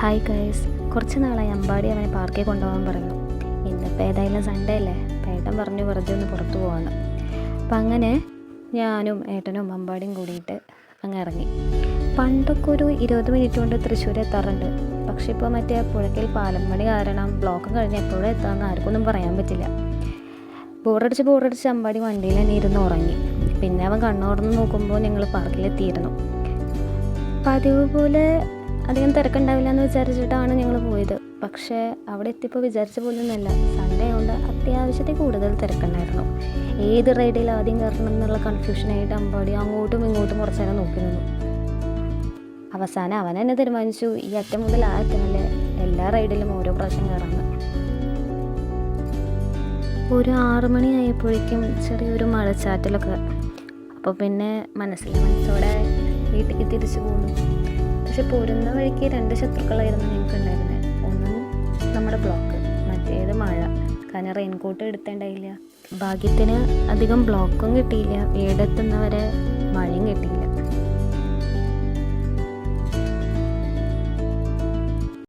Hi guys, കുറച്ച് നാളായി അമ്പാടി അവനെ പാർക്കിൽ കൊണ്ടുപോകാൻ പറയുന്നു. ഇന്നിപ്പോൾ ഏതായാലും സൺഡേ അല്ലേ, ഏട്ടൻ പറഞ്ഞു വെറുതെ ഒന്ന് പുറത്ത് പോകാമെന്ന്. അപ്പം അങ്ങനെ ഞാനും ഏട്ടനും അമ്പാടിയും കൂടിയിട്ട് അങ്ങ് ഇറങ്ങി. പണ്ടൊക്കെ ഒരു 20 മിനിറ്റ് കൊണ്ട് തൃശ്ശൂർ എത്താറുണ്ട്. പക്ഷെ ഇപ്പോൾ മറ്റേ പുഴയ്ക്കൽ പാലം പണി കാരണം ബ്ലോക്ക് കഴിഞ്ഞ് എപ്പോഴും എത്താമെന്ന് ആർക്കൊന്നും പറയാൻ പറ്റില്ല. ബോറടിച്ച് അമ്പാടി വണ്ടിയിൽ തന്നെ ഇരുന്ന് ഉറങ്ങി. പിന്നെ അവൻ കണ്ണുറന്ന് നോക്കുമ്പോൾ ഞങ്ങൾ പാർക്കിലെത്തിയിരുന്നു. പതിവ് പോലെ അധികം തിരക്കുണ്ടാവില്ല എന്ന് വിചാരിച്ചിട്ടാണ് ഞങ്ങൾ പോയത്. പക്ഷേ അവിടെ എത്തിയപ്പോൾ വിചാരിച്ച പോലൊന്നുമല്ല. സൺഡേ കൊണ്ട് അത്യാവശ്യത്തിൽ കൂടുതൽ തിരക്കുണ്ടായിരുന്നു. ഏത് റൈഡിൽ ആദ്യം കയറണം എന്നുള്ള കൺഫ്യൂഷനായിട്ട് അമ്പാടി അങ്ങോട്ടും ഇങ്ങോട്ടും കുറച്ച് നേരം നോക്കി നിന്നു. അവസാനം അവൻ തന്നെ തീരുമാനിച്ചു, ഈ അറ്റം മുതൽ ആ അറ്റമല്ലേ, എല്ലാ റൈഡിലും ഓരോ പ്രാവശ്യം കയറാമെന്ന്. ഒരു 6 മണിയായപ്പോഴേക്കും ചെറിയൊരു മഴച്ചാറ്റലൊക്കെ. അപ്പോൾ പിന്നെ മനസ്സോടെ വീട്ടിലേക്ക് തിരിച്ചു പോന്നു. പക്ഷെ പോരുന്ന വഴിക്ക് 2 ശത്രുക്കളായിരുന്നു ഞങ്ങൾക്കുണ്ടായിരുന്നത്. ഒന്ന് നമ്മുടെ ബ്ലോക്ക്, മറ്റേത് മഴ. കാരണം റെയിൻകോട്ട് എടുത്തേണ്ടായില്ല. ഭാഗ്യത്തിന് അധികം ബ്ലോക്കും കിട്ടിയില്ല, വീടെത്തുന്നവരെ മഴയും കിട്ടിയില്ല.